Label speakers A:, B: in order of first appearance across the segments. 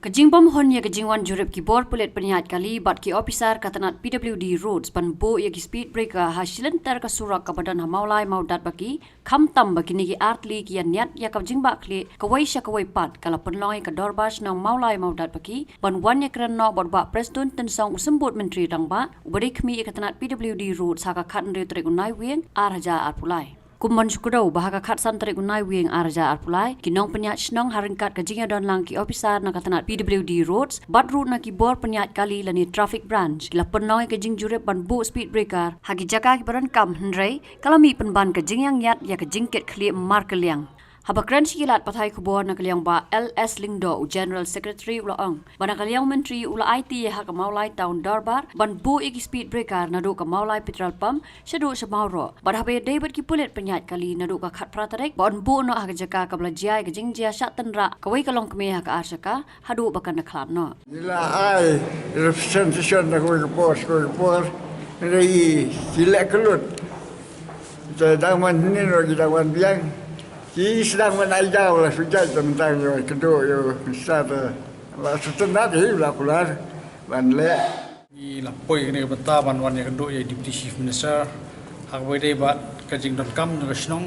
A: Kajingbam hon ya kajingwan jurep ki bor pulet penyihat kali bat ki officer katanat PWD roads ban bo ya ki speed breaker hasilan ter ka surak ka badan hamaulai maudat baki kham tam baki ni ki artli ki niat ya ka jingba kli kawai sya kawai pat kala penloi ka dorbas nang maulai maudat baki ban wan ya kran no bot ba preston tensong usembut menteri dang ba ubari khmi ya katanat PWD roads ha ka khat re trek unai weng arja arpulai Kumon syukurau bahaga kat santri unai wing arja arpulai kinong penyat snong haringkat kajingnya don lang ki officer na katanat PWD roads bat route na ki bor penyat kali lani traffic branch la penoi kajing jurep ban bu speed breaker hagi jaka ki baran kam hendrai kalami penban kajing yang yat ya kajing ket khli mar keliang Habakran sikilat pathai kubor na kaliang ba LS Lingdo General Secretary ulaang bana kaliang menteri ula IT ha ka maulai town darbar ban bu iki speed breaker na do ka maulai petrol pump syadu samauro ban habe David ki pulit penyat kali na do ka khat pratarek ban bu no ha jaka ka blajai ka jingjia sat tenra kawai kalong keme ha ka arsaka hadu bakan na khlap no
B: Nila ai representation na ko por nei sila kelut daman ni ro kita wan biang Ki sedang menajau lah sujud tentang yo kedua yo satu lah setenat lah pular ban le
C: I lapoi ni benta ban wan yang kedua ya Deputy Chief Minister hak wede bat kajing.com dengan snong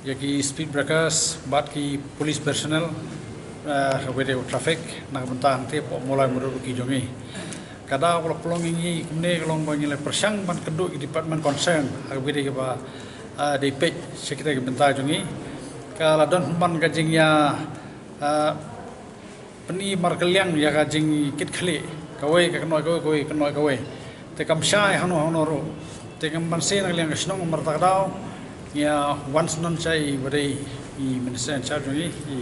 C: ya ki speed breakers bat ki police personnel hak wede traffic nak benta ante mulai merujuk ki jongi kada kalau pelong ini kemudian kalau bagi le persang ban kedua di department concern hak wede ke ba DP sekretari bentar jongi kalau don ban kajingnya peni markeliang ya kajing kit khli kawai kenoi te kam syai hanu ro te kam ban sen kaliang snong martakdau ya once non chai bari I minister charge jongi I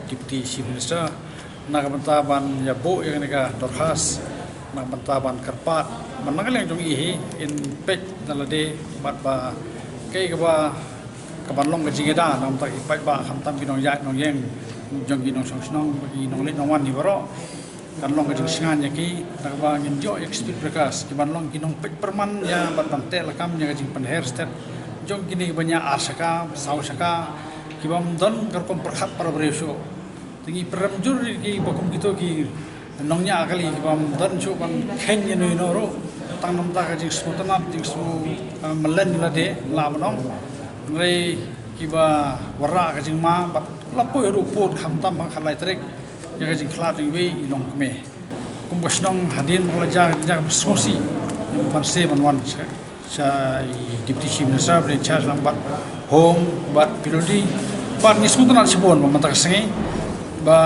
C: deputy chief minister nak bentar ban ya bo yang nega dorhas nak bentar ban kerpat manakaliang jongi in page nalade bat ba cái ban long cái gì đó nằm tại bãi bạ khăm tam cái nòng dại nòng yeng trong cái nòng song nòng cái nòng lên nòng one thì baro kan long cái singan ya ki tak ba enjoy experience breakers cái ban long cái nòng pek perman ya ban te lakam ya cái pan hair step trong cái này banyak asaka sau saka cái bam don kerkom perkhat para beresho tinggi peram jur cái bakum gitu cái nongnya kali cái bam don chu ban khen ya no ro tang nam ta ka jing smutanap jing smu melen la de la manong ngai kiba wara ka jing ma bat lapoi ru pot kham tam bang khalai trek ya ka jing khlat jing we ilong me kum basnong hadin mola ja sosi ban se ban wan sa deputy chief minister bre charge lang bat home bat pilodi bat ni smutanap sibon ma mata sengi ba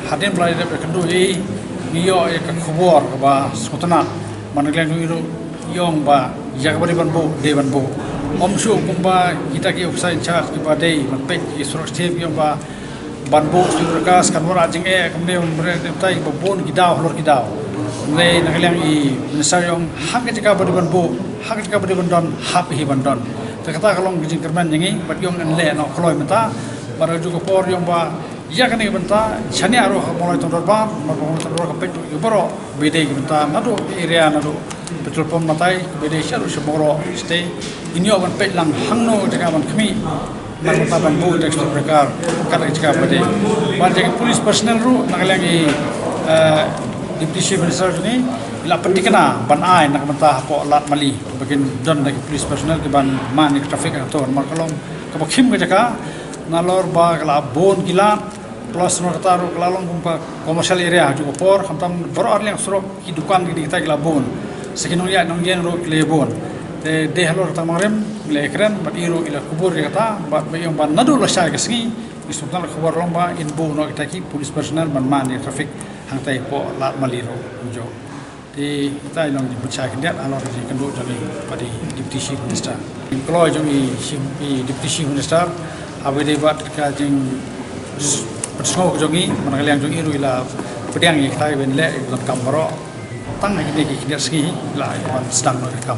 C: hadin blai de kendo e niyo e ka khobor ba smutanap managlang itu yong ba jak bari ban bo de ban bo om shu kumba kita ki officer in charge ki ba dei man pek ki surok step yong ba ban bo surkas kan wara jing e kamne umre tai ba bon ki daw lor ki daw nei naglang I minister yong hak ka bari ban bo hak ka bari ban don hap hi ban don ta kata kalong jing kerman jingi bat yong an le no kloi mata bara ju ko por yong ba ya kan benta chani aro mulai tondor ba mulai tondor ka pek boro bede benta nado area nado petrol pump matai bede sharu shoboro stay inyo ban pek lang hangno jaga ban khmi nang mata ban bu texture prakar kala jaga bede ban jaga police personnel ru nagalangi deputy chief minister ni la pendikana ban ai nak mata ko lat mali bagian don dari police personnel ke ban man traffic ator markalong ka bakhim ka jaga nalor ba kala bon kilat plus no taruh kelalong kumpa commercial area juga por hamtam boro arliang surok ki dukan ki kita glabon sekinong ya nong yen ro klebon de halor tamarem le ekran bat iro ila kubur kata bat bayong ban nadu la shay kasgi isultan khabar lomba in bo no kita ki police personnel man man di traffic hang tai po lat maliro jo di kita ilong di bacai kendiat alor di kendo jali padi deputy chief minister employ jongi deputy chief minister abede bat ka jing Persengau jongi manakaliang jongi ru ila pediang yang kita ben le ikut kamero tang ini kita segi la sedang rekam